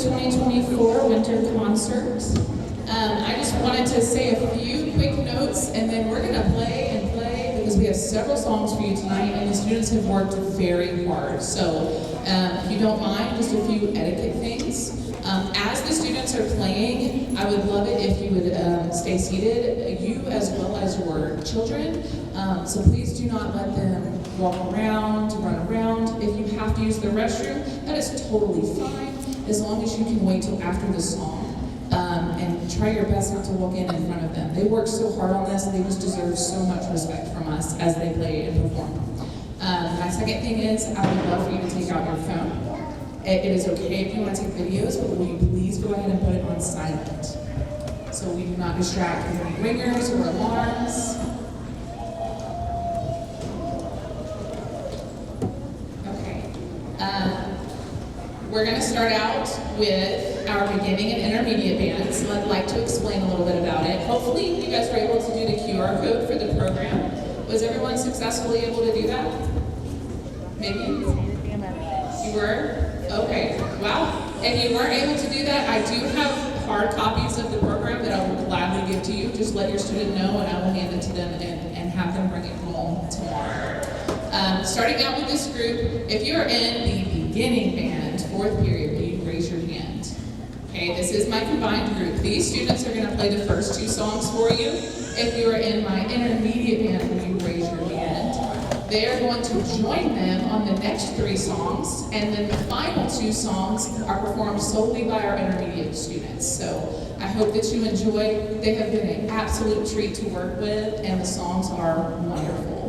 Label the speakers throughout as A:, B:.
A: 2024 Winter Concert. I just wanted to say a few quick notes, and then we're going to play and play because we have several songs for you tonight, and the students have worked very hard. So if you don't mind, just a few etiquette things. As the students are playing, I would love it if you would stay seated, you as well as your children. So please do not let them walk around, run around. If you have to use the restroom, that is totally fine, as long as you can wait till after the song. And try your best not to walk in front of them. They worked so hard on this, and they just deserve so much respect from us as they play and perform. My second thing is, I would love for you to take out your phone. It is okay if you want to take videos, but will you please go ahead and put it on silent, so we do not distract with any ringers or alarms. Okay. We're going to start out with our beginning and intermediate bands. I'd like to explain a little bit about it. Hopefully you guys were able to do the QR code for the program. Was everyone successfully able to do that? Maybe? You were? Okay. Wow. If you weren't able to do that, I do have hard copies of the program that I will gladly give to you. Just let your student know, and I will hand it to them and have them bring it home tomorrow. Starting out with this group, if you are in the beginning band, fourth period, will you raise your hand? Okay, this is my combined group. These students are going to play the first two songs for you. If you are in my intermediate band, will you raise your hand? They are going to join them on the next three songs, and then the final two songs are performed solely by our intermediate students. So I hope that you enjoy. They have been an absolute treat to work with, and the songs are wonderful.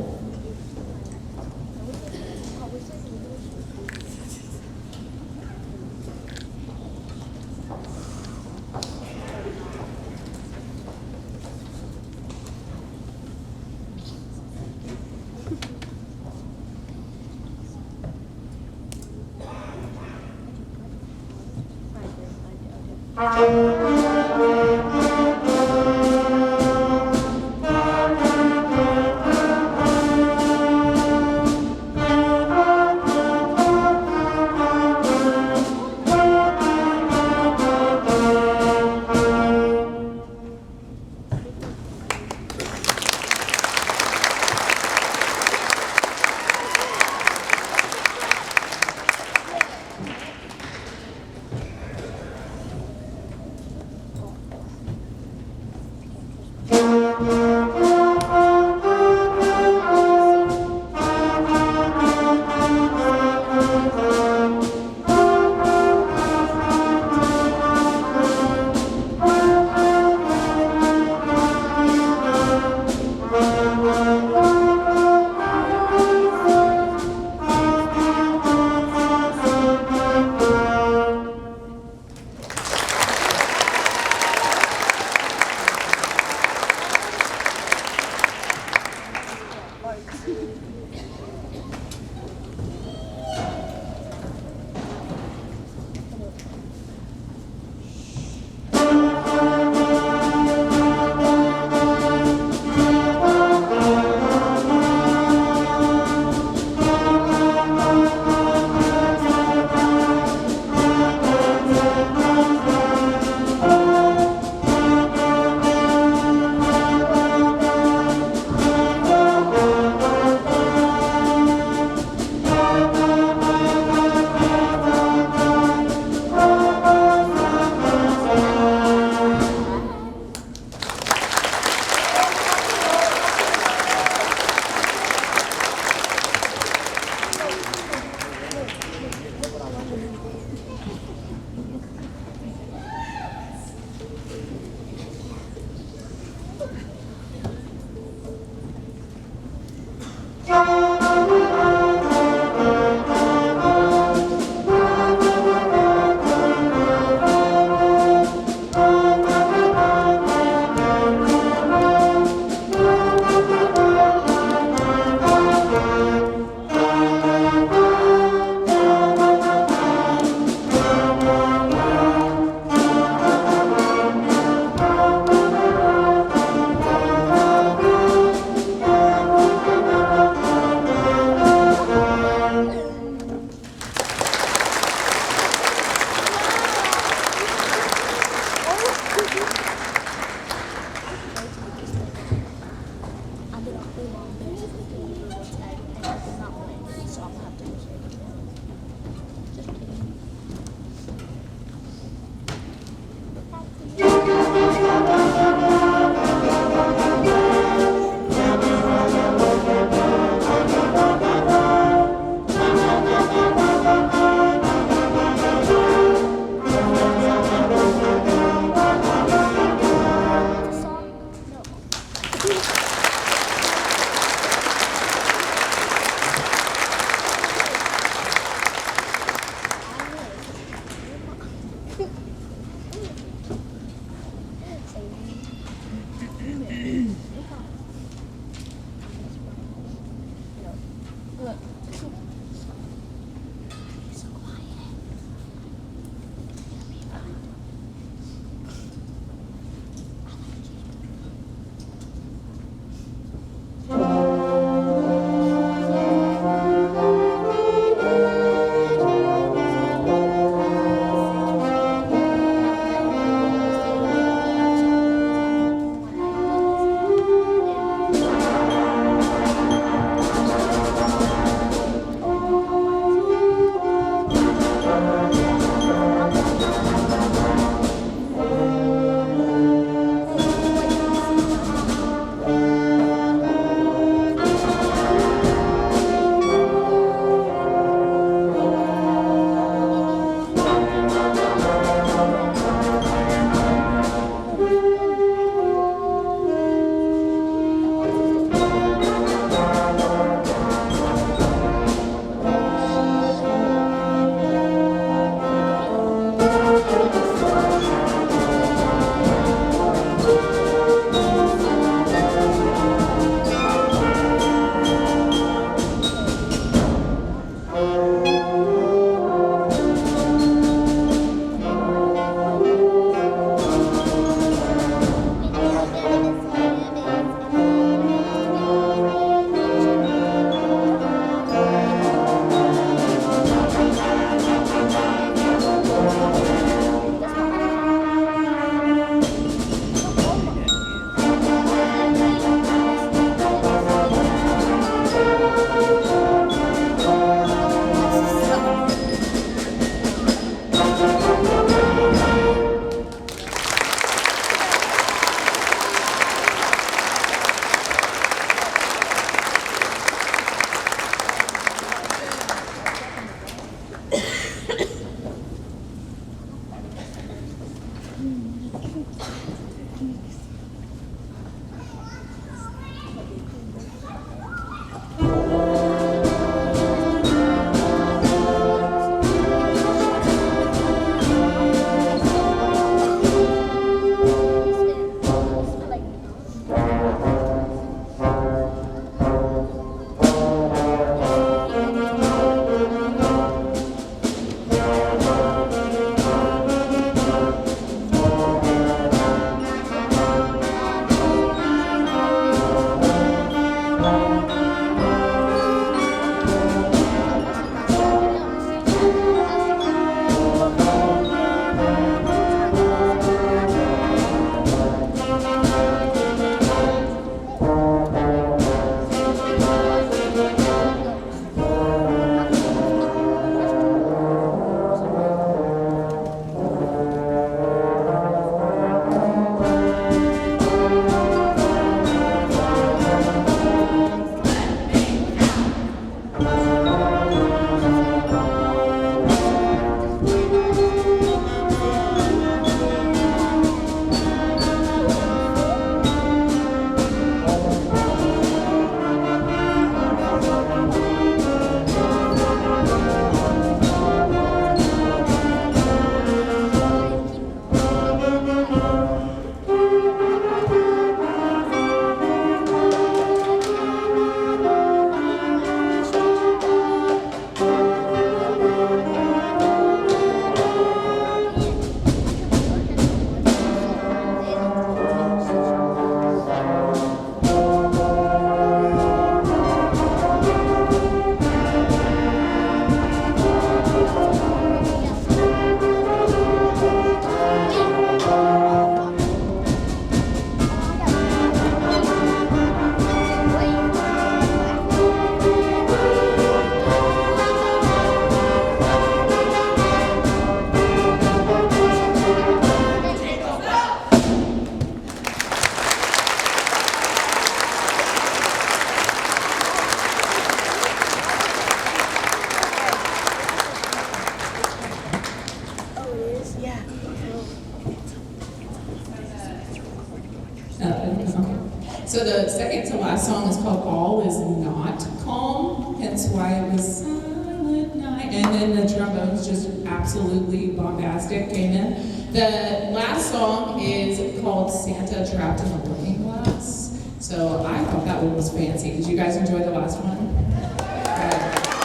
A: So the second to last song is called All Is Not Calm, hence why it was Silent Night. And then the trombones just absolutely bombastic came in. The last song is called Santa Trapped in the Looking Glass. So I thought that one was fancy. Did you guys enjoy the last one?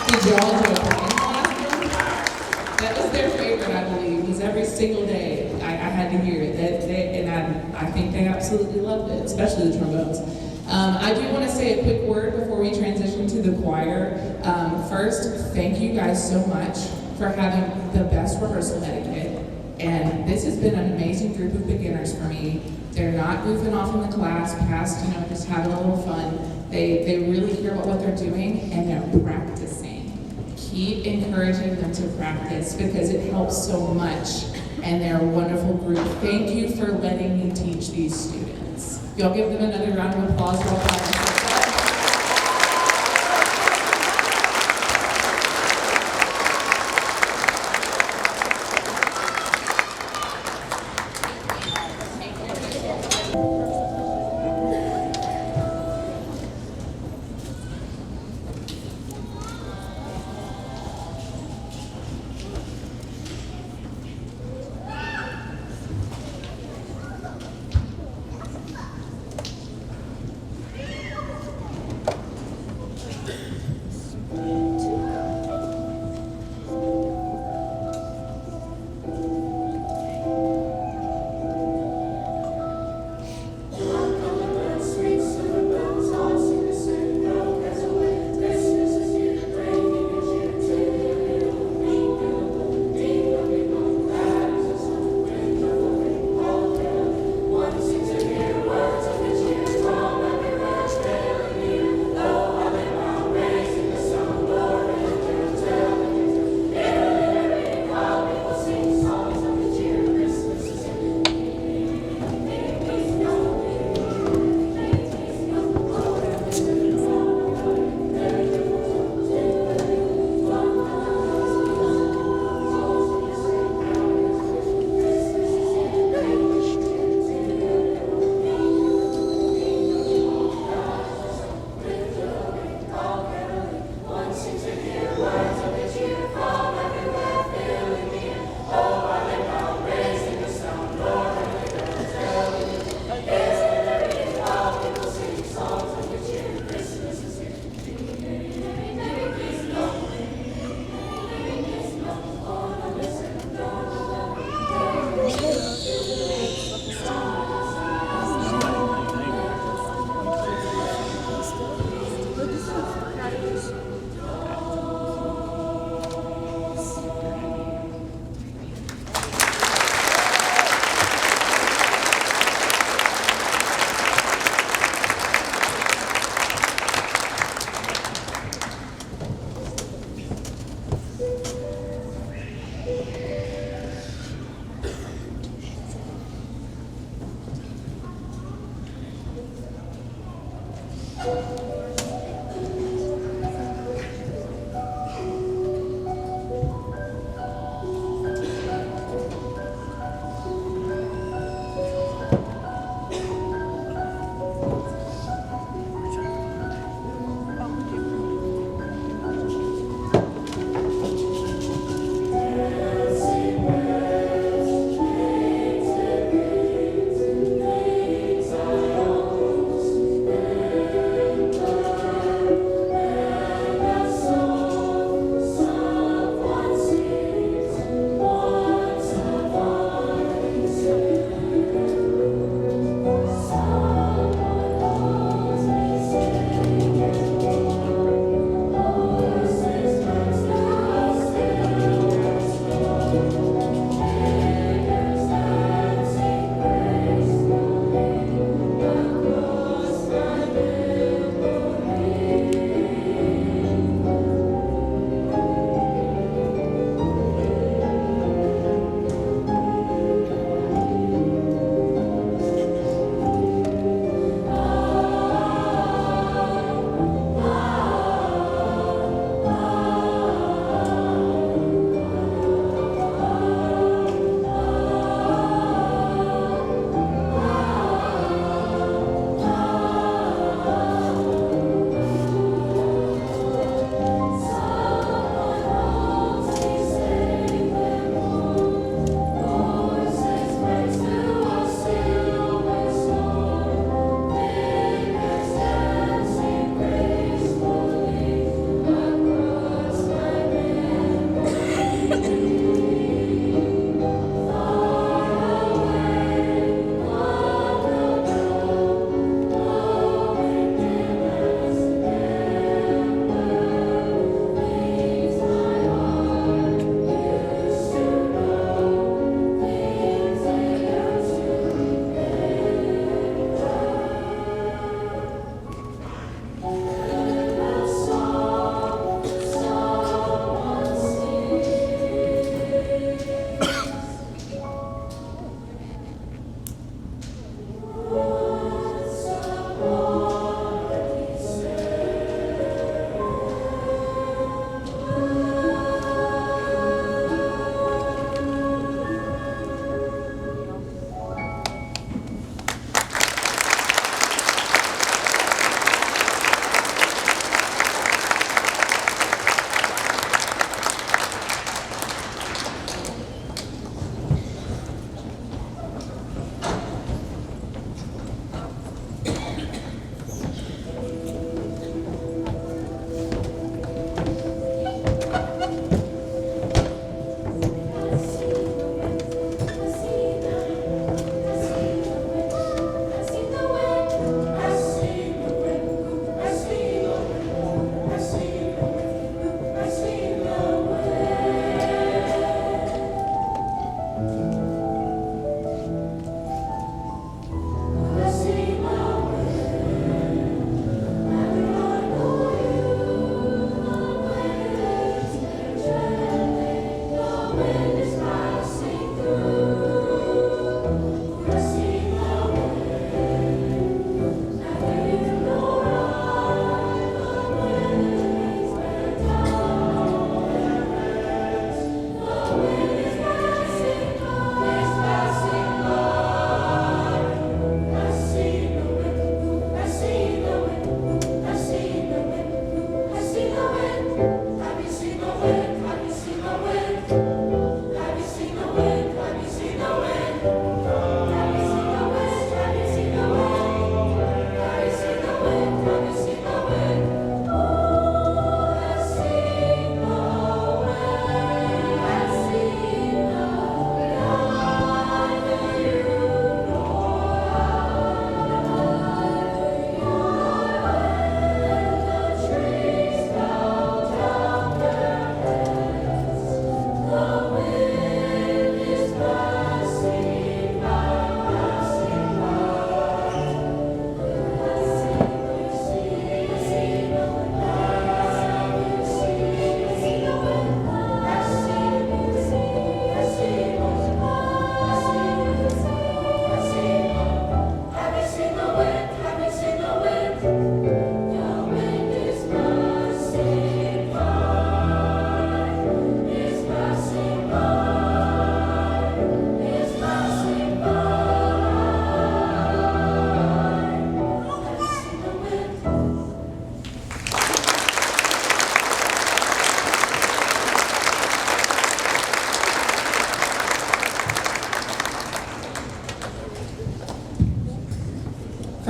A: Did y'all enjoy playing the last one? That was their favorite, I believe, because every single day I had to hear it. And I think they absolutely loved it, especially the trombones. I do want to say a quick word before we transition to the choir. First, thank you guys so much for having the best rehearsal etiquette. And this has been an amazing group of beginners for me. They're not goofing off in the class past, just having a little fun. They really care about what they're doing, and they're practicing. Keep encouraging them to practice because it helps so much, and they're a wonderful group. Thank you for letting me teach these students. Y'all give them another round of applause.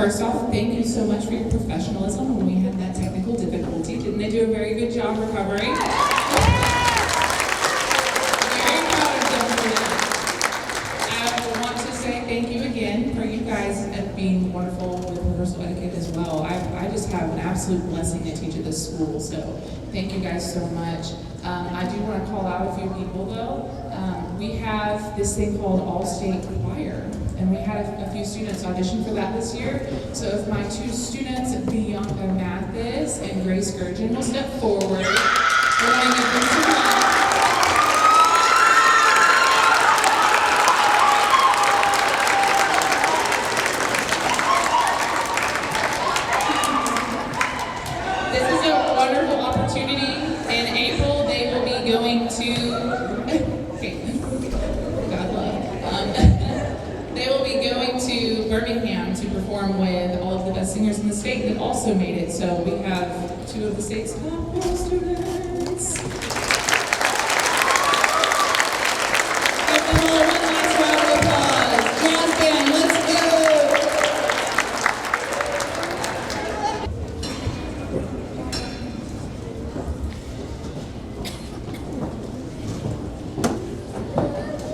A: first off, thank you so much for your professionalism when we had that technical difficulty. Didn't they do a very good job recovering? Very proud of them for that. I want to say thank you again for you guys being wonderful with rehearsal etiquette as well. I just have an absolute blessing to teach at this school, so thank you guys so much. I do want to call out a few people though. We have this thing called All-State Choir, and we had a few students audition for that this year. So if my two students, Bianca Mathis and Grace Gurgeon, will step forward, we're going to give them some love. This is a wonderful opportunity. In April, they will be going to they will be going to Birmingham to perform with all of the best singers in the state that also made it. So we have two of the state's top students. Give them all one last round of applause. Jazz band, let's go!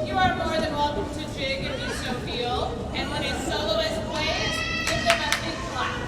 A: You are more than welcome to jig if you so feel, and when his soloist plays, give them a big clap.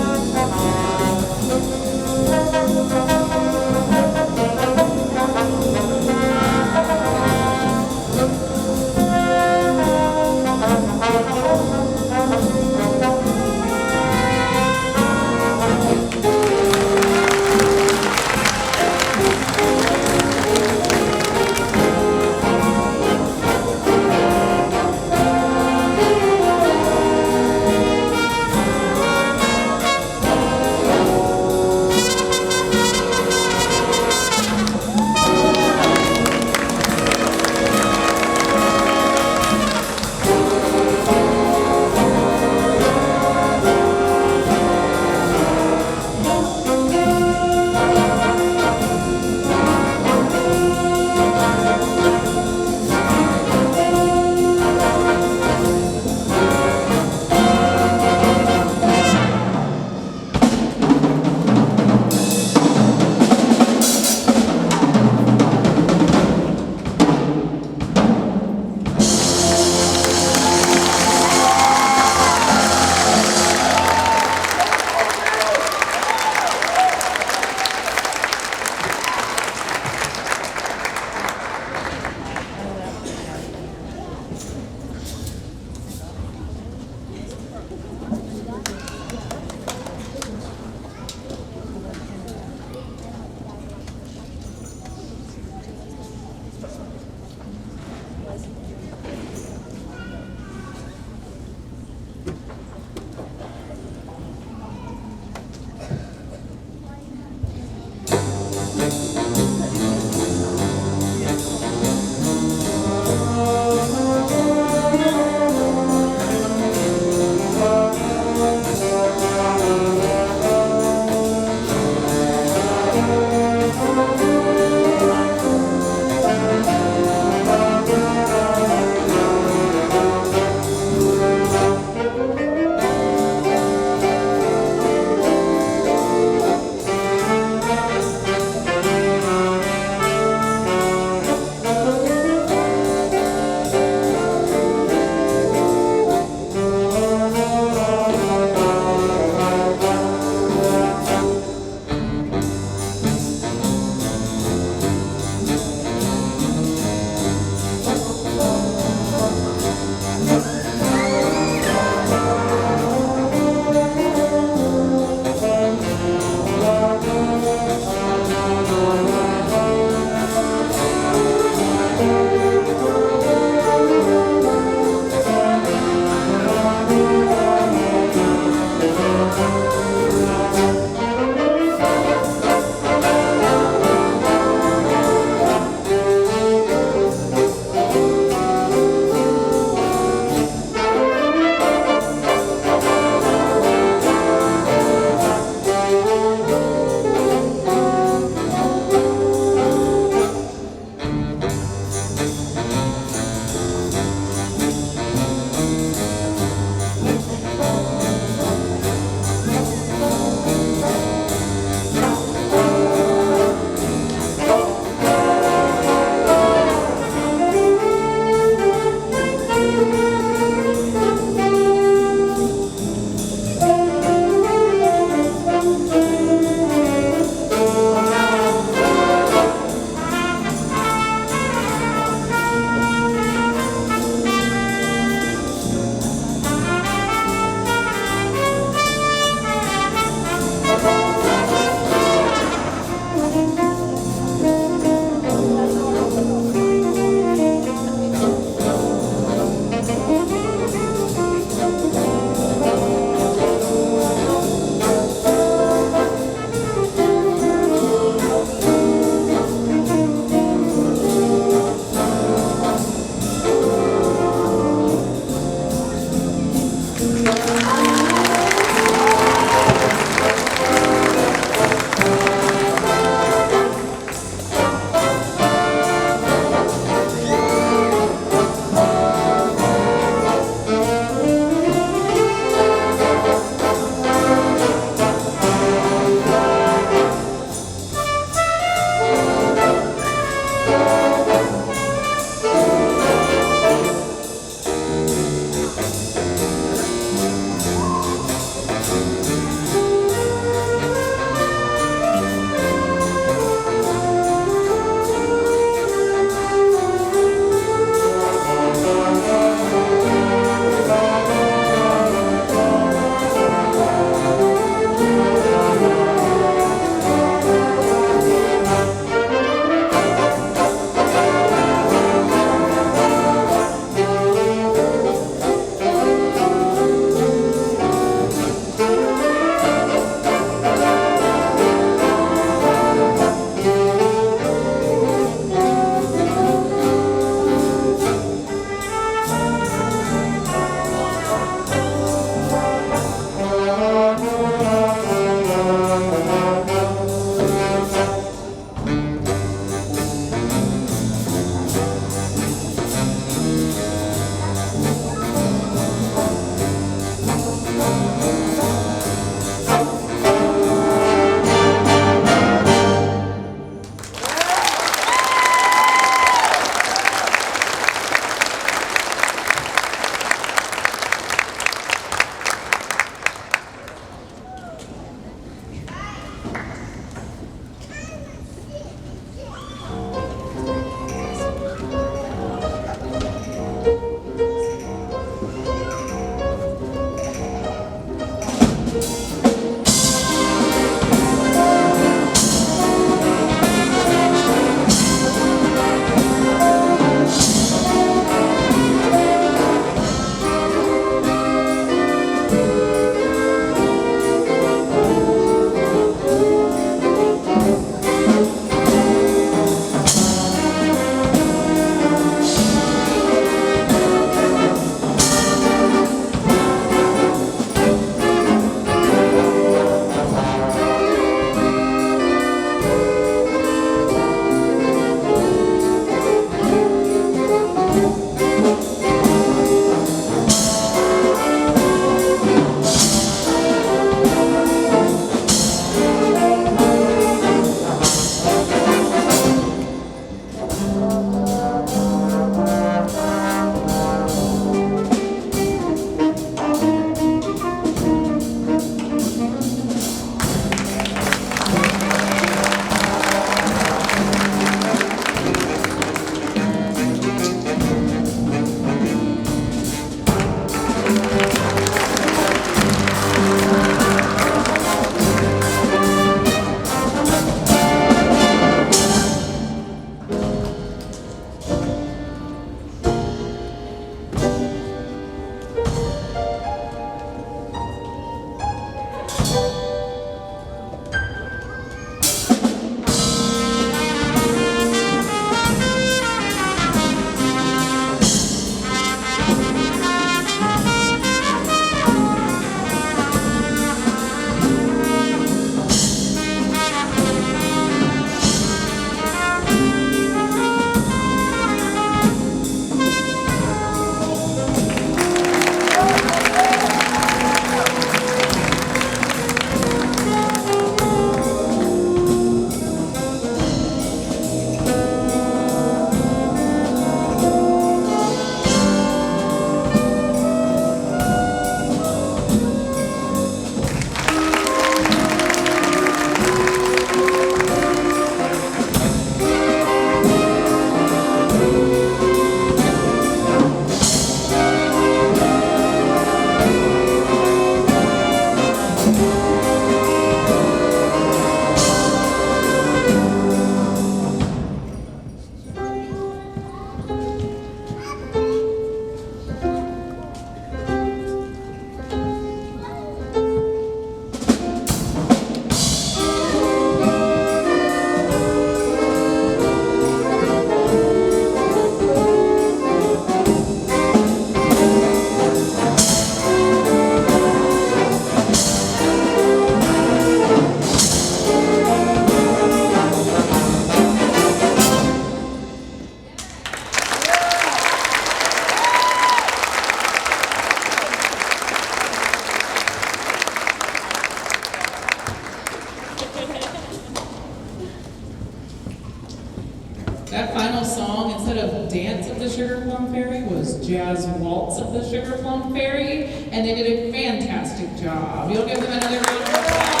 A: Sugar Plum Fairy was Jazz Waltz of the Sugar Plum Fairy, and they did a fantastic job. You'll give them another round of applause.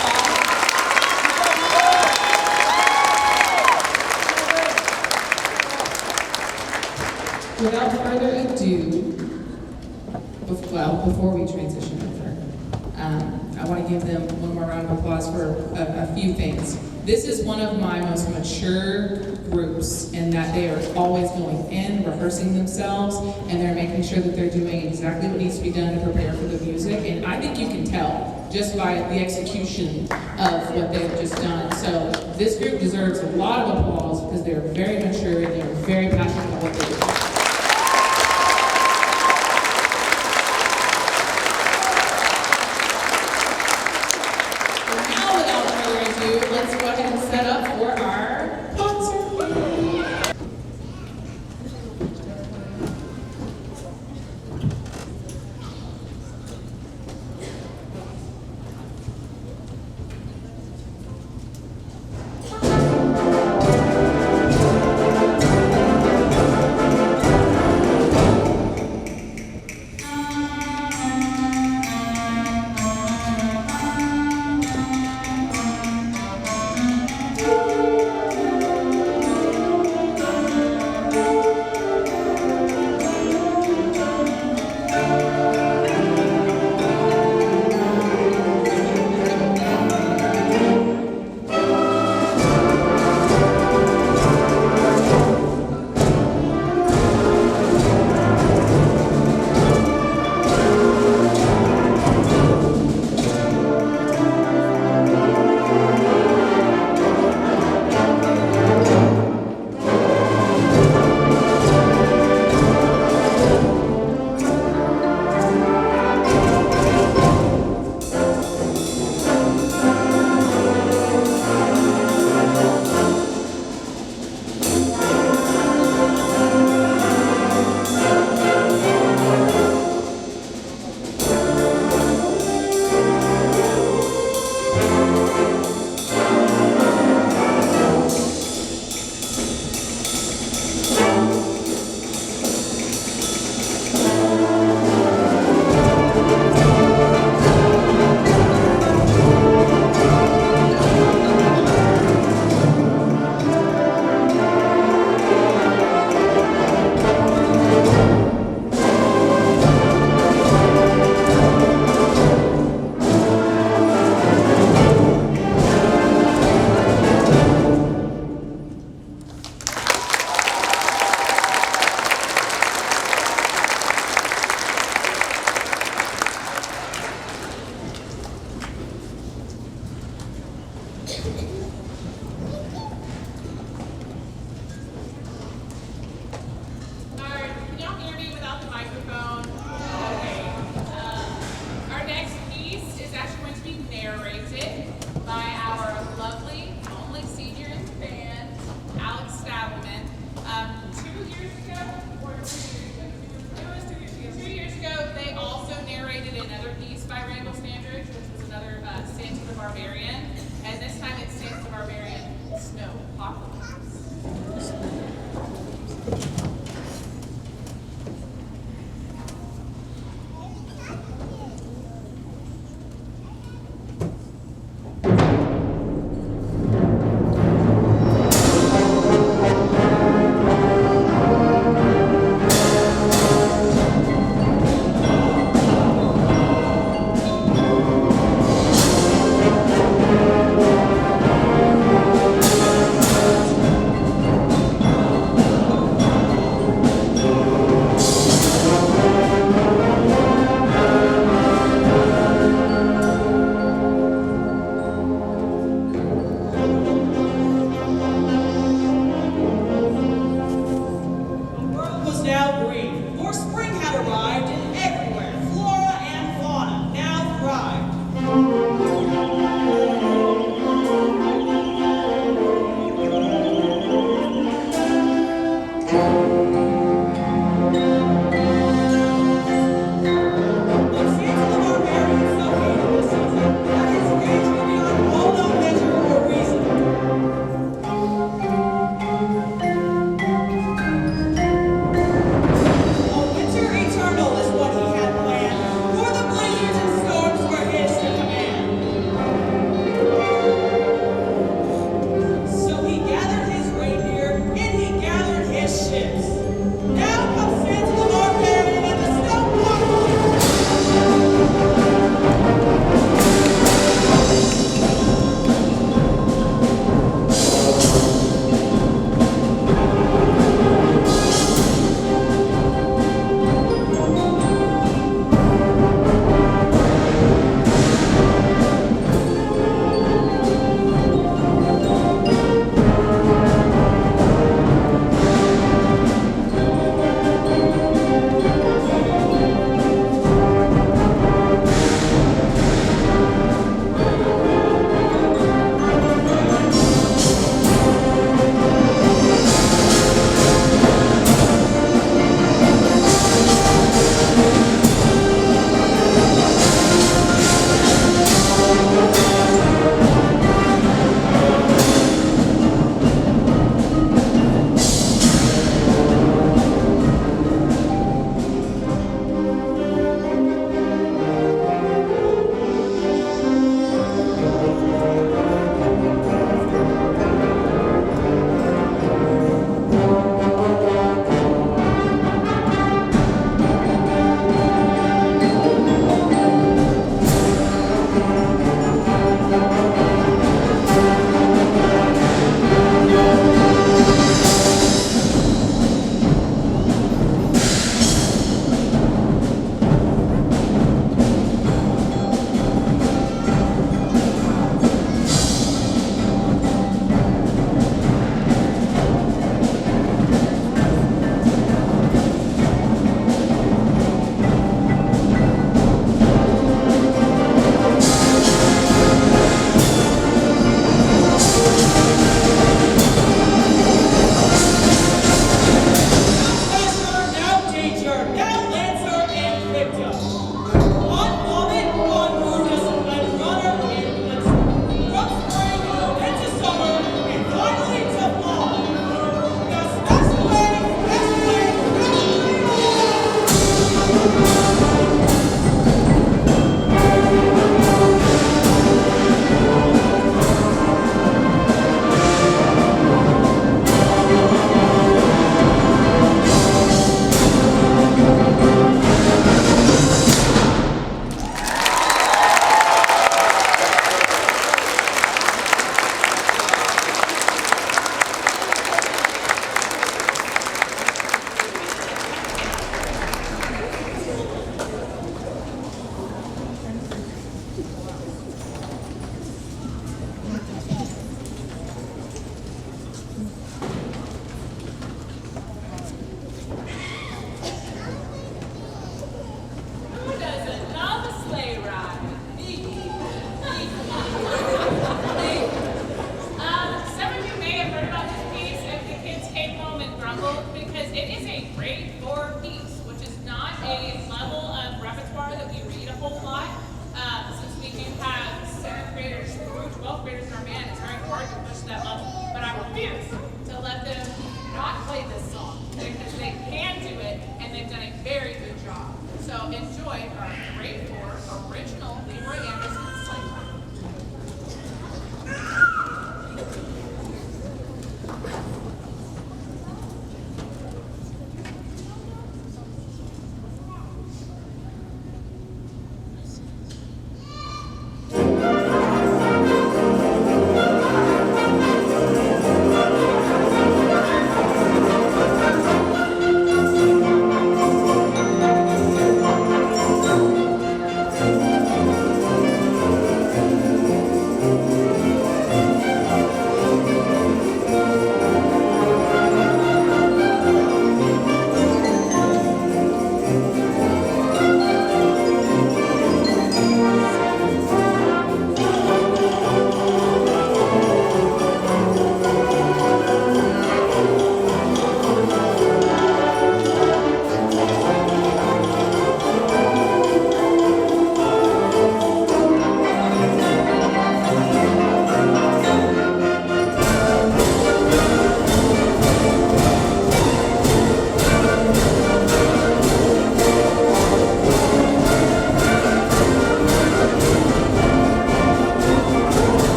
A: Without further ado, before we transition over, I want to give them one more round of applause for a few things. This is one of my most mature groups in that they are always going in, rehearsing themselves, and they're making sure that they're doing exactly what needs to be done to prepare for the music. And I think you can tell just by the execution of what they've just done. So this group deserves a lot of applause because they're very mature and they're very passionate about what they do. Let's go ahead and set up for our concert. And this time it's Stanza the Barbarian, Snow Apocalypse.
B: a level of repertoire that we read a whole lot. Since we do have 7th graders through 12th graders in our band, it's very hard to push that level. But I refuse to let them not play this song because they can do it and they've done a very good job. So enjoy our grade 4 original Leroy Anderson Sleigh Ride.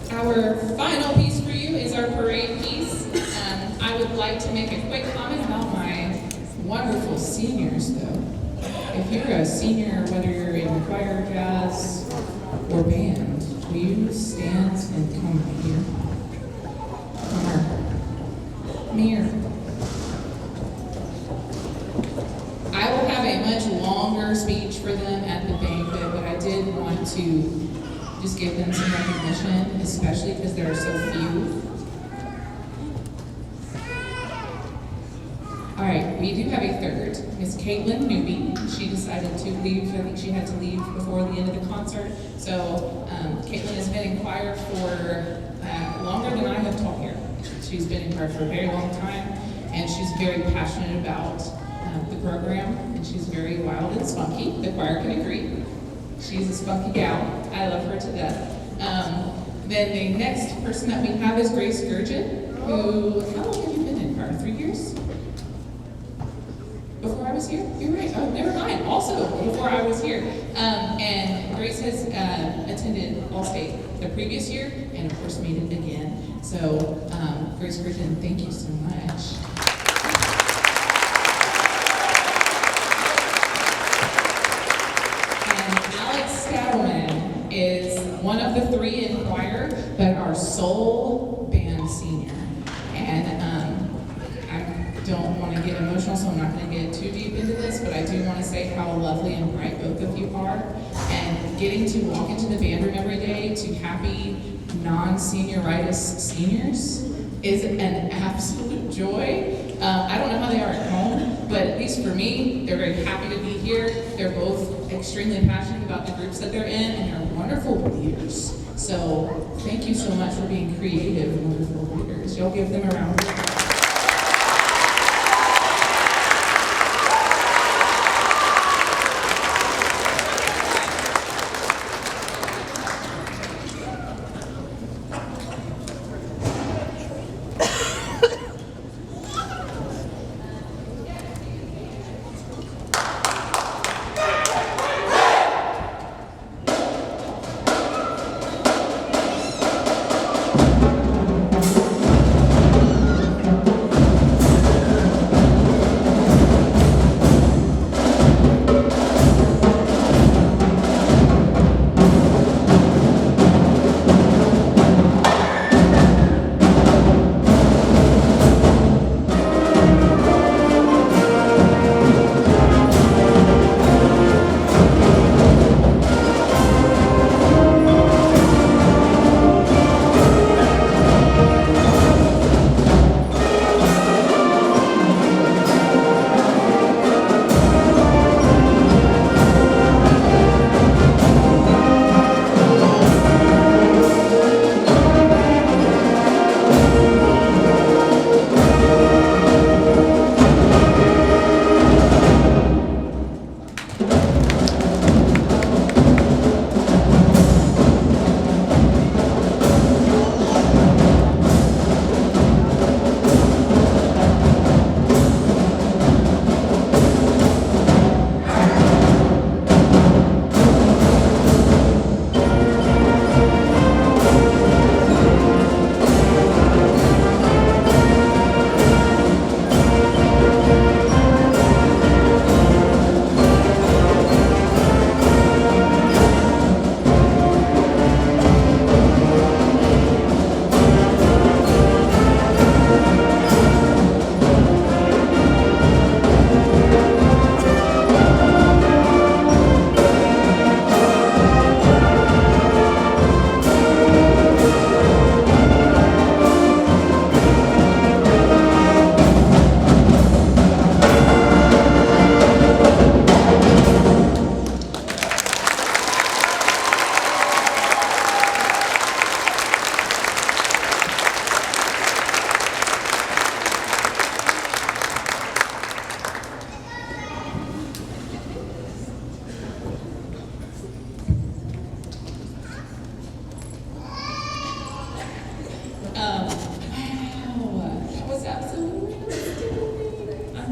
A: Our final piece for you is our parade piece. I would like to make a quick comment about my wonderful seniors, though. If you're a senior, whether you're in choir, jazz, or band, will you stand and come here? Come here. I will have a much longer speech for them at the banquet, but I did want to just give them some recognition, especially because there are so few. All right, we do have a third, Miss Caitlin Newby. She decided to leave. I think she had to leave before the end of the concert. So Caitlin has been in choir for longer than I have taught here. She's been in choir for a very long time, and she's very passionate about the program, and she's very wild and spunky. The choir can agree. She's a spunky gal. I love her to death. Then the next person that we have is Grace Gurgin, who, how long have you been in choir? 3 years? Before I was here? You're right. Oh, never mind. Also, before I was here. And Grace has attended All-State the previous year, and of course made it again. So, Grace Gurgin, thank you so much. Is one of the 3 in choir, but our sole band senior. And I don't want to get emotional, so I'm not going to get too deep into this, but I do want to say how lovely and bright both of you are. And getting to walk into the band room every day to happy non-senioritis seniors is an absolute joy. I don't know how they are at home, but at least for me, they're very happy to be here. They're both extremely passionate about the groups that they're in, and they're wonderful leaders. So thank you so much for being creative and wonderful leaders. Y'all give them a round of applause.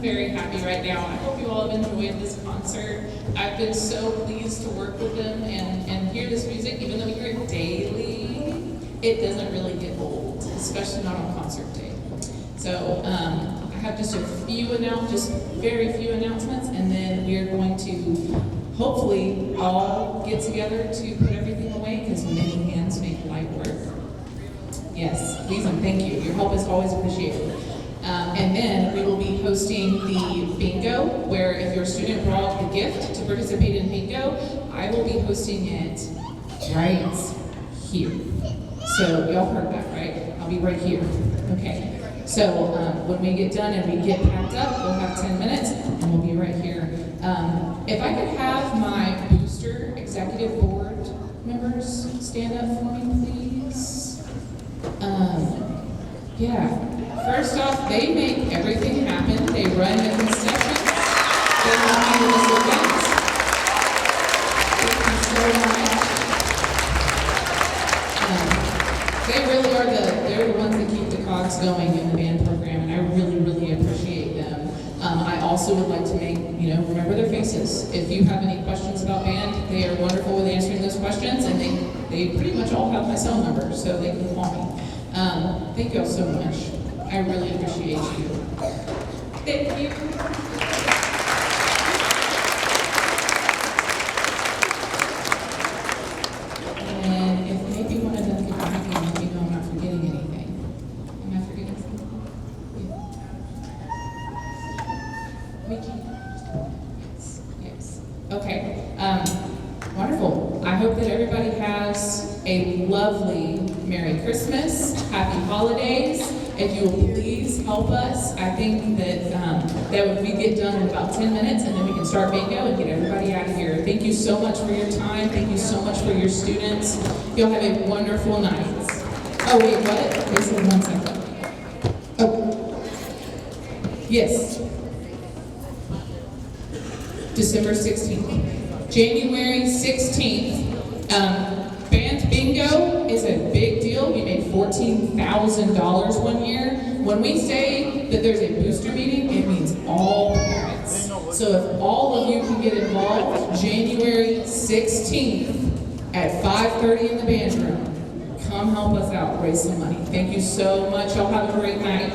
A: very happy right now. I hope you all have enjoyed this concert. I've been so pleased to work with them and hear this music, even though we hear it daily, it doesn't really get old, especially not on concert day. So I have just very few announcements, and then we are going to hopefully all get together to put everything away, because many hands make light work. Yes, please and thank you. Your help is always appreciated. And then we will be hosting the bingo, where if your student brought the gift to participate in bingo, I will be hosting it right here. So y'all heard that, right? I'll be right here. Okay. So when we get done and we get packed up, we'll have 10 minutes and we'll be right here. If I could have my booster executive board members stand up for me, please. Yeah. First off, they make everything happen. They run the concessions. They handle this event. Thank you so much. They really are they're the ones that keep the cogs going in the band program, and I really, really appreciate them. I also would like to remember their faces. If you have any questions about band, they are wonderful with answering those questions, and they pretty much all have my cell number, so they can call me. Thank you all so much. I really appreciate you. Thank you. And if maybe one of them could come and let me know I'm not forgetting anything. Am I forgetting something? Yeah. Mickey? Yes. Okay. Wonderful. I hope that everybody has a lovely Merry Christmas, Happy Holidays. If you will please help us, I think that we get done in about 10 minutes, and then we can start bingo and get everybody out of here. Thank you so much for your time. Thank you so much for your students. You'll have a wonderful night. Oh wait, what? Wait 1 second. Oh, yes. December 16th. January 16th. Band bingo is a big deal. We made $14,000 one year. When we say that there's a booster meeting, it means all parents. So if all of you can get involved, January 16th at 5:30 in the band room, come help us out, raise some money. Thank you so much. Y'all have a great night.